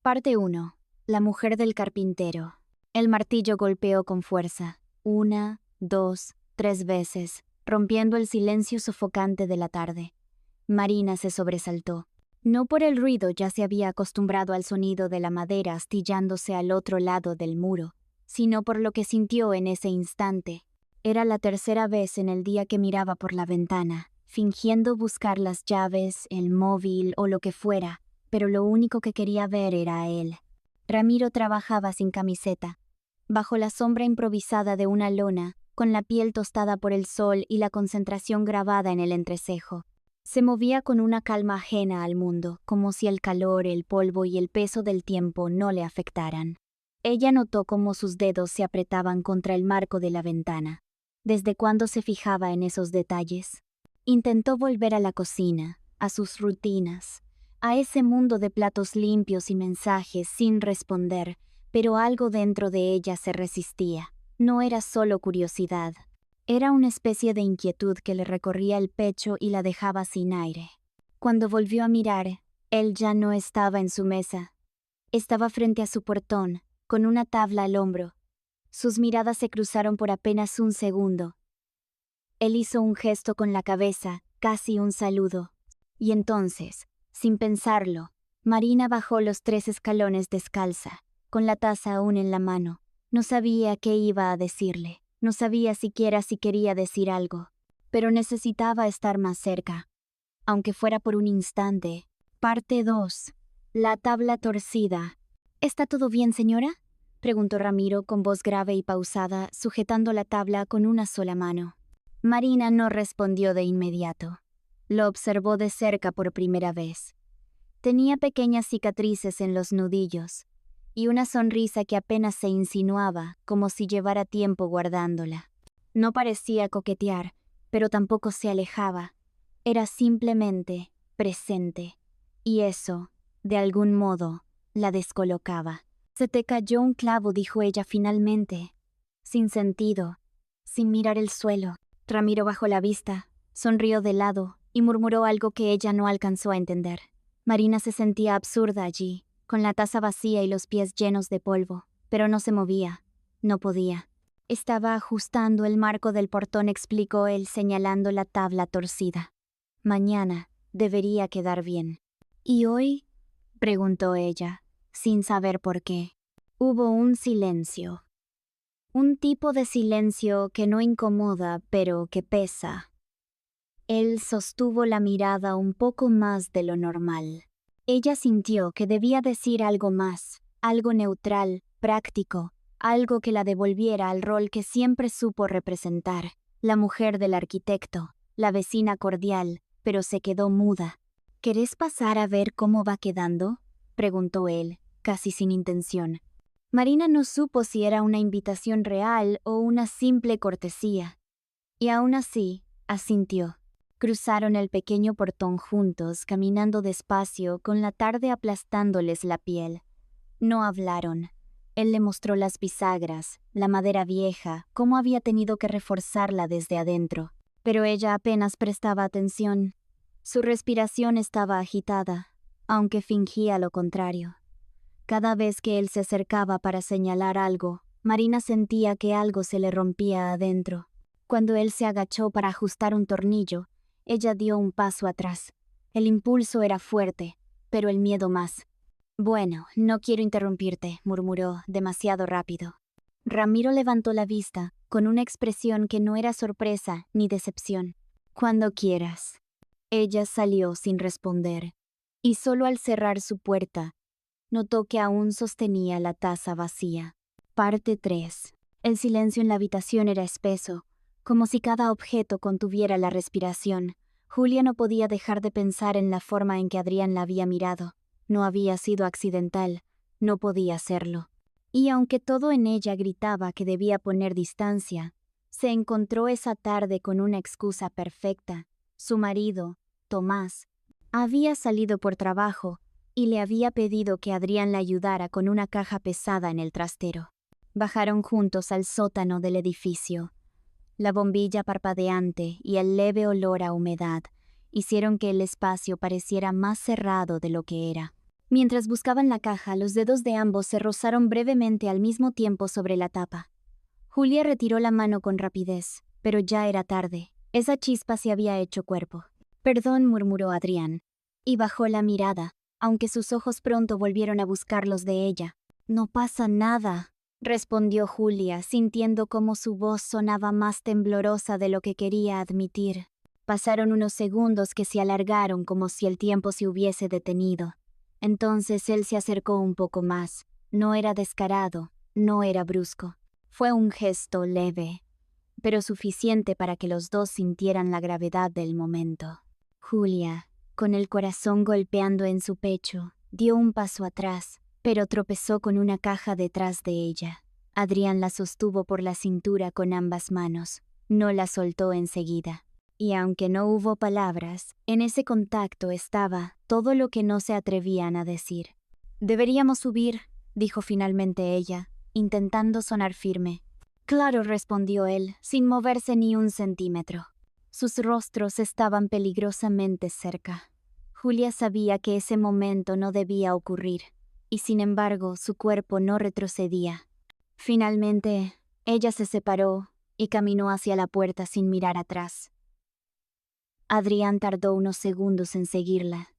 Parte 1. La mujer del carpintero. El martillo golpeó con fuerza, 1, 2, 3 veces, rompiendo el silencio sofocante de la tarde. Marina se sobresaltó. No por el ruido, ya se había acostumbrado al sonido de la madera astillándose al otro lado del muro, sino por lo que sintió en ese instante. Era la tercera vez en el día que miraba por la ventana, fingiendo buscar las llaves, el móvil o lo que fuera, pero lo único que quería ver era a él. Ramiro trabajaba sin camiseta, bajo la sombra improvisada de una lona, con la piel tostada por el sol y la concentración grabada en el entrecejo. Se movía con una calma ajena al mundo, como si el calor, el polvo y el peso del tiempo no le afectaran. Ella notó cómo sus dedos se apretaban contra el marco de la ventana. ¿Desde cuándo se fijaba en esos detalles? Intentó volver a la cocina, a sus rutinas, a ese mundo de platos limpios y mensajes sin responder, pero algo dentro de ella se resistía. No era solo curiosidad. Era una especie de inquietud que le recorría el pecho y la dejaba sin aire. Cuando volvió a mirar, él ya no estaba en su mesa. Estaba frente a su portón, con una tabla al hombro. Sus miradas se cruzaron por apenas un segundo. Él hizo un gesto con la cabeza, casi un saludo. Y entonces, sin pensarlo, Marina bajó los 3 escalones descalza, con la taza aún en la mano. No sabía qué iba a decirle. No sabía siquiera si quería decir algo, pero necesitaba estar más cerca, aunque fuera por un instante. Parte 2. La tabla torcida. ¿Está todo bien, señora?, preguntó Ramiro con voz grave y pausada, sujetando la tabla con una sola mano. Marina no respondió de inmediato. Lo observó de cerca por primera vez. Tenía pequeñas cicatrices en los nudillos, y una sonrisa que apenas se insinuaba, como si llevara tiempo guardándola. No parecía coquetear, pero tampoco se alejaba. Era simplemente presente, y eso, de algún modo, la descolocaba. «Se te cayó un clavo», dijo ella finalmente, sin sentido, sin mirar el suelo. Ramiro bajó la vista, sonrió de lado y murmuró algo que ella no alcanzó a entender. Marina se sentía absurda allí, con la taza vacía y los pies llenos de polvo, pero no se movía, no podía. Estaba ajustando el marco del portón, explicó él, señalando la tabla torcida. Mañana debería quedar bien. ¿Y hoy?, preguntó ella, sin saber por qué. Hubo un silencio. Un tipo de silencio que no incomoda, pero que pesa. Él sostuvo la mirada un poco más de lo normal. Ella sintió que debía decir algo más, algo neutral, práctico, algo que la devolviera al rol que siempre supo representar, la mujer del arquitecto, la vecina cordial, pero se quedó muda. «¿Querés pasar a ver cómo va quedando?», preguntó él, casi sin intención. Marina no supo si era una invitación real o una simple cortesía, y aún así, asintió. Cruzaron el pequeño portón juntos, caminando despacio, con la tarde aplastándoles la piel. No hablaron. Él le mostró las bisagras, la madera vieja, cómo había tenido que reforzarla desde adentro. Pero ella apenas prestaba atención. Su respiración estaba agitada, aunque fingía lo contrario. Cada vez que él se acercaba para señalar algo, Marina sentía que algo se le rompía adentro. Cuando él se agachó para ajustar un tornillo, ella dio un paso atrás. El impulso era fuerte, pero el miedo más. «Bueno, no quiero interrumpirte», murmuró, demasiado rápido. Ramiro levantó la vista, con una expresión que no era sorpresa ni decepción. «Cuando quieras». Ella salió sin responder, y solo al cerrar su puerta, notó que aún sostenía la taza vacía. Parte 3. El silencio en la habitación era espeso, como si cada objeto contuviera la respiración. Julia no podía dejar de pensar en la forma en que Adrián la había mirado. No había sido accidental, no podía serlo. Y aunque todo en ella gritaba que debía poner distancia, se encontró esa tarde con una excusa perfecta. Su marido, Tomás, había salido por trabajo y le había pedido que Adrián la ayudara con una caja pesada en el trastero. Bajaron juntos al sótano del edificio. La bombilla parpadeante y el leve olor a humedad hicieron que el espacio pareciera más cerrado de lo que era. Mientras buscaban la caja, los dedos de ambos se rozaron brevemente al mismo tiempo sobre la tapa. Julia retiró la mano con rapidez, pero ya era tarde. Esa chispa se había hecho cuerpo. «Perdón», murmuró Adrián. Y bajó la mirada, aunque sus ojos pronto volvieron a buscar los de ella. «No pasa nada», respondió Julia, sintiendo cómo su voz sonaba más temblorosa de lo que quería admitir. Pasaron unos segundos que se alargaron como si el tiempo se hubiese detenido. Entonces él se acercó un poco más. No era descarado, no era brusco. Fue un gesto leve, pero suficiente para que los dos sintieran la gravedad del momento. Julia, con el corazón golpeando en su pecho, dio un paso atrás, pero tropezó con una caja detrás de ella. Adrián la sostuvo por la cintura con ambas manos. No la soltó enseguida. Y aunque no hubo palabras, en ese contacto estaba todo lo que no se atrevían a decir. «Deberíamos subir», dijo finalmente ella, intentando sonar firme. «Claro», respondió él, sin moverse ni un centímetro. Sus rostros estaban peligrosamente cerca. Julia sabía que ese momento no debía ocurrir, y sin embargo su cuerpo no retrocedía. Finalmente, ella se separó y caminó hacia la puerta sin mirar atrás. Adrián tardó unos segundos en seguirla.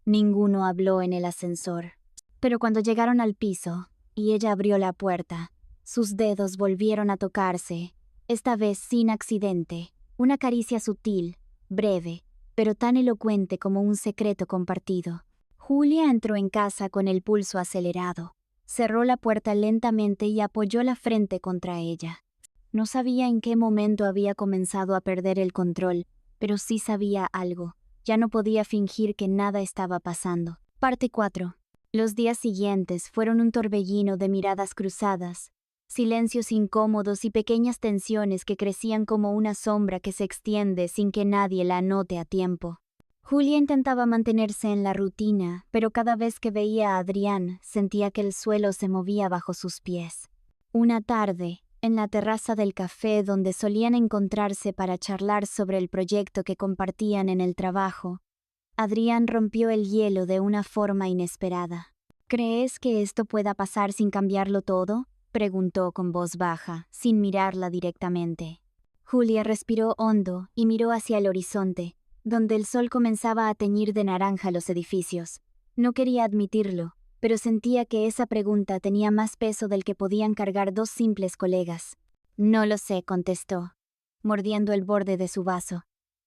Ninguno habló en el ascensor, pero cuando llegaron al piso y ella abrió la puerta, sus dedos volvieron a tocarse, esta vez sin accidente, una caricia sutil, breve, pero tan elocuente como un secreto compartido. Julia entró en casa con el pulso acelerado, cerró la puerta lentamente y apoyó la frente contra ella. No sabía en qué momento había comenzado a perder el control, pero sí sabía algo. Ya no podía fingir que nada estaba pasando. Parte 4. Los días siguientes fueron un torbellino de miradas cruzadas, silencios incómodos y pequeñas tensiones que crecían como una sombra que se extiende sin que nadie la note a tiempo. Julia intentaba mantenerse en la rutina, pero cada vez que veía a Adrián sentía que el suelo se movía bajo sus pies. Una tarde, en la terraza del café donde solían encontrarse para charlar sobre el proyecto que compartían en el trabajo, Adrián rompió el hielo de una forma inesperada. «¿Crees que esto pueda pasar sin cambiarlo todo?», preguntó con voz baja, sin mirarla directamente. Julia respiró hondo y miró hacia el horizonte, donde el sol comenzaba a teñir de naranja los edificios. No quería admitirlo, pero sentía que esa pregunta tenía más peso del que podían cargar dos simples colegas. «No lo sé», contestó, mordiendo el borde de su vaso.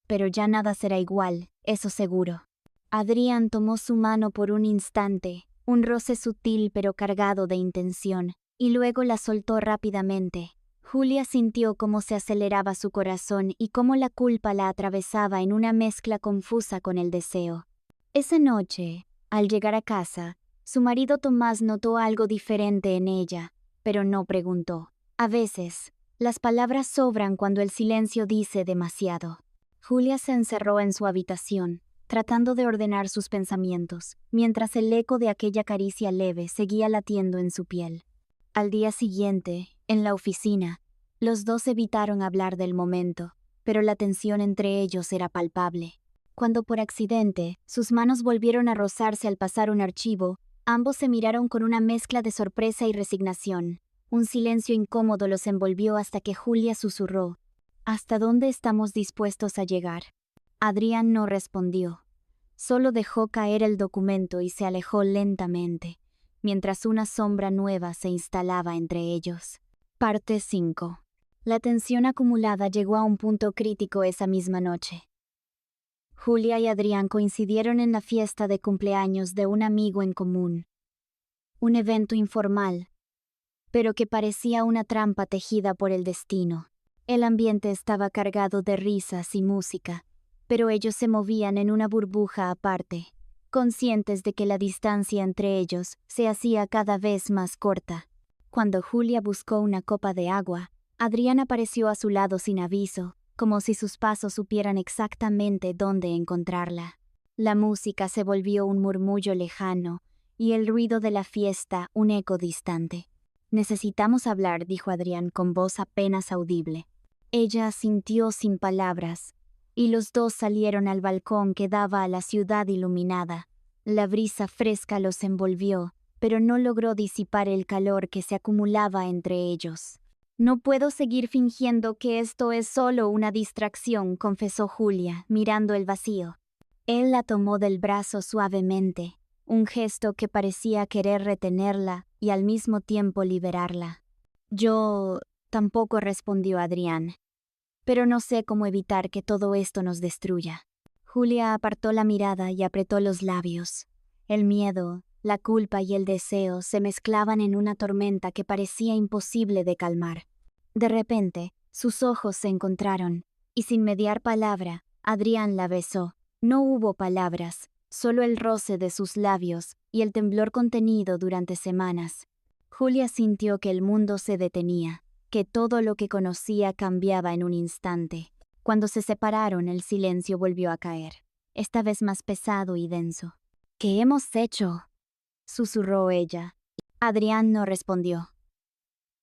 «Pero ya nada será igual, eso seguro». Adrián tomó su mano por un instante, un roce sutil pero cargado de intención, y luego la soltó rápidamente. Julia sintió cómo se aceleraba su corazón y cómo la culpa la atravesaba en una mezcla confusa con el deseo. Esa noche, al llegar a casa, su marido Tomás notó algo diferente en ella, pero no preguntó. A veces, las palabras sobran cuando el silencio dice demasiado. Julia se encerró en su habitación, tratando de ordenar sus pensamientos, mientras el eco de aquella caricia leve seguía latiendo en su piel. Al día siguiente, en la oficina, los dos evitaron hablar del momento, pero la tensión entre ellos era palpable. Cuando por accidente, sus manos volvieron a rozarse al pasar un archivo, ambos se miraron con una mezcla de sorpresa y resignación. Un silencio incómodo los envolvió hasta que Julia susurró: «¿Hasta dónde estamos dispuestos a llegar?». Adrián no respondió. Solo dejó caer el documento y se alejó lentamente, mientras una sombra nueva se instalaba entre ellos. Parte 5. La tensión acumulada llegó a un punto crítico esa misma noche. Julia y Adrián coincidieron en la fiesta de cumpleaños de un amigo en común. Un evento informal, pero que parecía una trampa tejida por el destino. El ambiente estaba cargado de risas y música, pero ellos se movían en una burbuja aparte, conscientes de que la distancia entre ellos se hacía cada vez más corta. Cuando Julia buscó una copa de agua, Adrián apareció a su lado sin aviso, como si sus pasos supieran exactamente dónde encontrarla. La música se volvió un murmullo lejano, y el ruido de la fiesta un eco distante. «Necesitamos hablar», dijo Adrián con voz apenas audible. Ella asintió sin palabras, y los dos salieron al balcón que daba a la ciudad iluminada, La brisa fresca los envolvió, pero no logró disipar el calor que se acumulaba entre ellos. No puedo seguir fingiendo que esto es solo una distracción, confesó Julia, mirando el vacío. Él la tomó del brazo suavemente, un gesto que parecía querer retenerla y al mismo tiempo liberarla. Yo tampoco, respondió Adrián. Pero no sé cómo evitar que todo esto nos destruya. Julia apartó la mirada y apretó los labios. El miedo, la culpa y el deseo se mezclaban en una tormenta que parecía imposible de calmar. De repente, sus ojos se encontraron, y sin mediar palabra, Adrián la besó. No hubo palabras, solo el roce de sus labios y el temblor contenido durante semanas. Julia sintió que el mundo se detenía, que todo lo que conocía cambiaba en un instante. Cuando se separaron, el silencio volvió a caer, esta vez más pesado y denso. ¿Qué hemos hecho?, susurró ella. Adrián no respondió.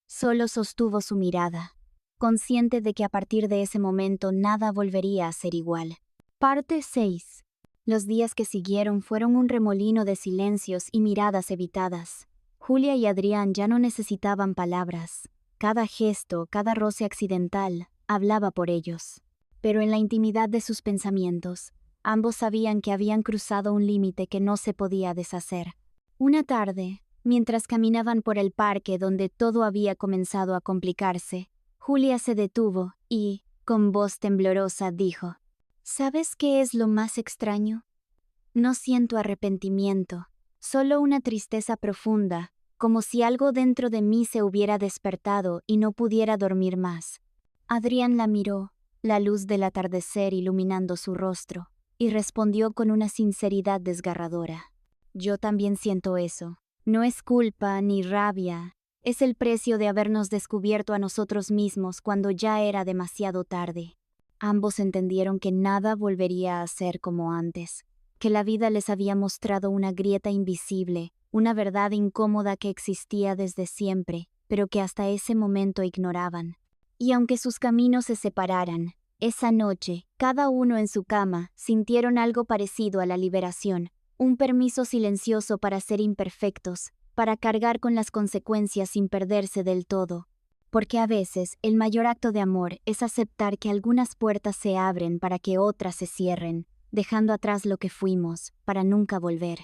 Solo sostuvo su mirada, consciente de que a partir de ese momento nada volvería a ser igual. Parte 6. Los días que siguieron fueron un remolino de silencios y miradas evitadas. Julia y Adrián ya no necesitaban palabras. Cada gesto, cada roce accidental, hablaba por ellos. Pero en la intimidad de sus pensamientos, ambos sabían que habían cruzado un límite que no se podía deshacer. Una tarde, mientras caminaban por el parque donde todo había comenzado a complicarse, Julia se detuvo y, con voz temblorosa, dijo: ¿Sabes qué es lo más extraño? No siento arrepentimiento, solo una tristeza profunda, como si algo dentro de mí se hubiera despertado y no pudiera dormir más. Adrián la miró, la luz del atardecer iluminando su rostro, y respondió con una sinceridad desgarradora: Yo también siento eso. No es culpa ni rabia, es el precio de habernos descubierto a nosotros mismos cuando ya era demasiado tarde. Ambos entendieron que nada volvería a ser como antes, que la vida les había mostrado una grieta invisible, una verdad incómoda que existía desde siempre, pero que hasta ese momento ignoraban. Y aunque sus caminos se separaran, esa noche, cada uno en su cama, sintieron algo parecido a la liberación, un permiso silencioso para ser imperfectos, para cargar con las consecuencias sin perderse del todo. Porque a veces el mayor acto de amor es aceptar que algunas puertas se abren para que otras se cierren, dejando atrás lo que fuimos, para nunca volver.